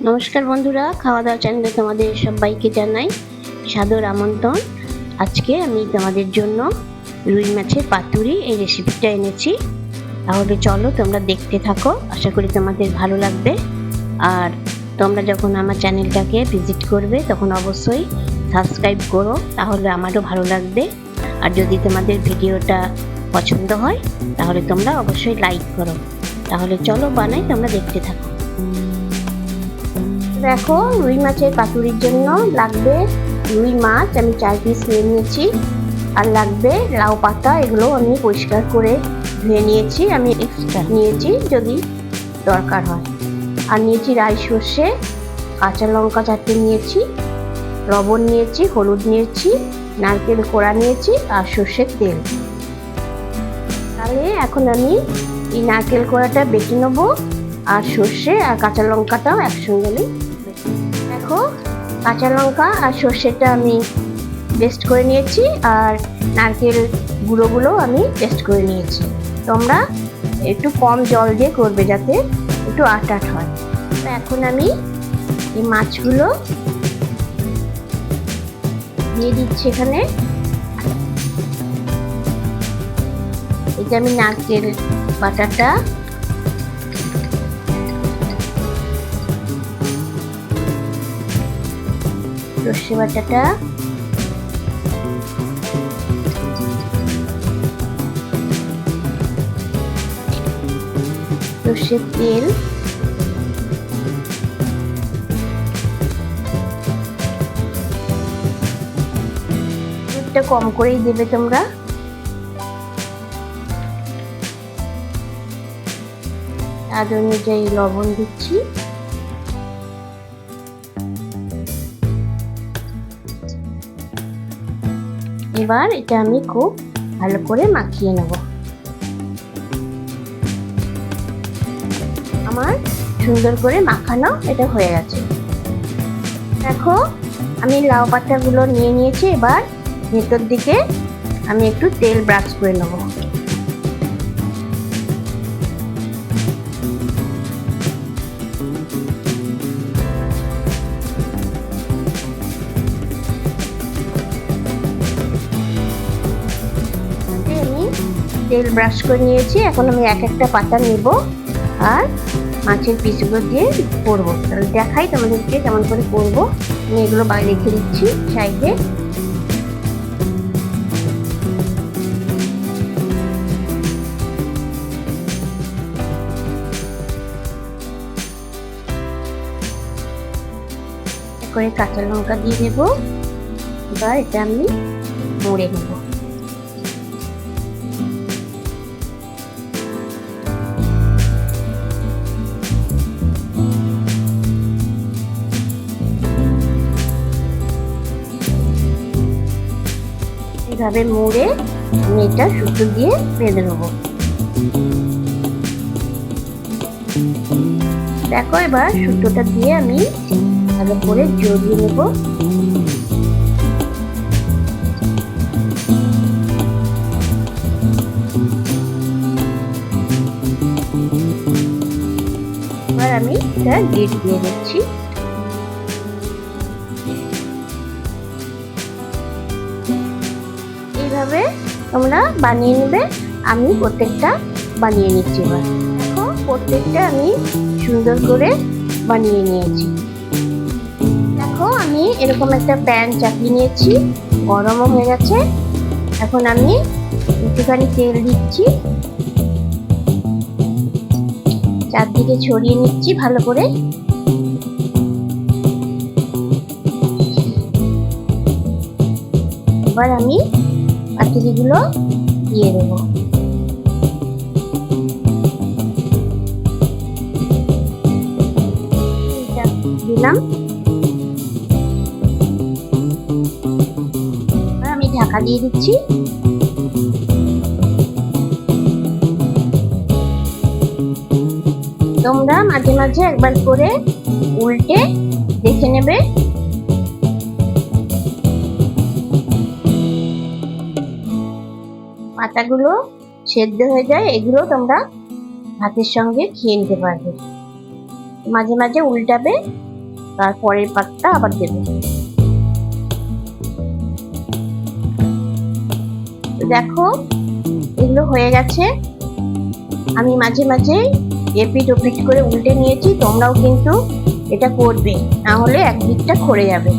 নমস্কার বন্ধুরা, খাওয়া দাওয়া চ্যানেলে তোমাদের সবাইকে জানাই সাদর আমন্ত্রণ। আজকে আমি তোমাদের জন্য রুই মাছের পাতুরি এই রেসিপিটা এনেছি। তাহলে চলো তোমরা দেখতে থাকো, আশা করি তোমাদের ভালো লাগবে। আর তোমরা যখন আমার চ্যানেলটাকে ভিজিট করবে তখন অবশ্যই সাবস্ক্রাইব করো, তাহলে আমারও ভালো লাগবে। আর যদি তোমাদের ভিডিওটা পছন্দ হয় তাহলে তোমরা অবশ্যই লাইক করো। তাহলে চলো বানাই, তোমরা দেখতে থাকো। দেখো, রুই মাছের পাতুরির জন্য লাগবে রুই মাছ আমি 4 পিস নিয়ে নিয়েছি, আর লাগবে লাউ পাতা, এগুলো আমি পরিষ্কার করে ধুয়ে নিয়েছি, আমি এক্সট্রা নিয়েছি যদি দরকার হয়। আর নিয়েছি রাই সর্ষে, কাঁচা লঙ্কা 4টে নিয়েছি, লবণ নিয়েছি, হলুদ নিয়েছি, নারকেল কোড়া নিয়েছি আর সর্ষের তেল। তাহলে এখন আমি এই নারকেল কোড়াটা বেটে নেবো, আর সর্ষে আর কাঁচা লঙ্কাটাও একসঙ্গে। দেখো, কাঁচা লঙ্কা আর সর্ষেটা আমি পেস্ট করে নিয়েছি, আর নারকেল গুঁড়োগুলো আমি পেস্ট করে নিয়েছি। তোমরা একটু কম জল দিয়ে করবে যাতে একটু আট আট হয়। তো এখন আমি এই মাছগুলো দিয়ে দিচ্ছি এখানে। এই যে আমি নারকেল বাটাটা, সর্ষে বাটাটা, সর্ষের তেল, দুধটা কম করেই দেবে তোমরা। স্বাদ অনুযায়ী লবণ দিচ্ছি। এবার এটা আমি খুব ভালো করে মাখিয়ে নেব। আমার সুন্দর করে মাখানো এটা হয়ে গেছে। দেখো, আমি লাউ পাতাগুলো নিয়ে নিয়েছি, এবার ভেতর দিকে আমি একটু তেল ব্রাশ করে নেব। তেল ব্রাশ করে নিয়েছি, এখন আমি এক একটা পাতা নেব আর মাছের পিসগুলো দিয়ে করবো। তাহলে দেখাই তোমাদেরকে কেমন করে করবো। আমি এগুলো বাইরে রেখে দিচ্ছি সাইডে। করে কাঁচা লঙ্কা দিয়ে দেবো। এবার এটা আমি মুড়ে নেব। এইভাবে মুড়ে আমি এটা সুতো দিয়ে বেঁধে নেবো। দেখো, এবার সুতোটা দিয়ে আমি ভালো করে জড়িয়ে নেব। এবার আমি এটা গিট দিয়ে দিচ্ছি। এইভাবে তোমরা বানিয়ে নেবে। আমি প্রত্যেকটা বানিয়ে নিচ্ছি। এবার দেখো, প্রত্যেকটা আমি সুন্দর করে বানিয়ে নিয়েছি। দেখো, আমি এরকম একটা প্যান চাপিয়ে নিয়েছি, গরমও হয়ে গেছে। এখন আমি একটুখানি তেল দিচ্ছি, চারদিকে ছড়িয়ে নিচ্ছি ভালো করে। এবার আমি পাতুরিগুলো দিয়ে দেবো। দিলাম, আমি ঢাকা দিয়ে দিচ্ছি। তোমরা মাঝে মাঝে একবার করে উল্টে দেখে নেবে। পাতাগুলো সেদ্ধ হয়ে যায়, এগুলো তোমরা ভাতের সঙ্গে খেয়ে নিতে পারবে। মাঝে মাঝে উল্টাবে, তারপরের পাতটা আবার দেবে। দেখো এগুলো হয়ে গেছে। আমি মাঝে মাঝে এপিট ওপিট করে উল্টে নিয়েছি, তোমরাও কিন্তু এটা করবে, না হলে একদিকটা খড়ে যাবে।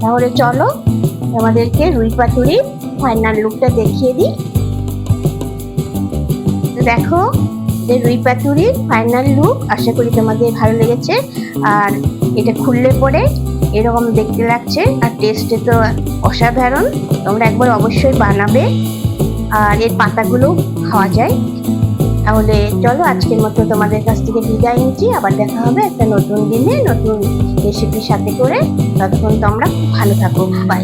তাহলে চলো আমাদেরকে রুই পাতুরি ফাইনাল লুকটা দেখিয়ে দিই। দেখো যে রুই পাতুরির ফাইনাল লুক, আশা করি তোমাদের ভালো লেগেছে। আর এটা খুললে পরে এরকম দেখতে লাগছে, আর টেস্টে তো অসাধারণ। তোমরা একবার অবশ্যই বানাবে, আর এর পাতাগুলো খাওয়া যায়। তাহলে চলো আজকের মতো তোমাদের কাছ থেকে বিদায় নিচ্ছি, আবার দেখা হবে একটা নতুন দিনে নতুন রেসিপির সাথে করে। ততক্ষণ তোমরা ভালো থাকো, বাই।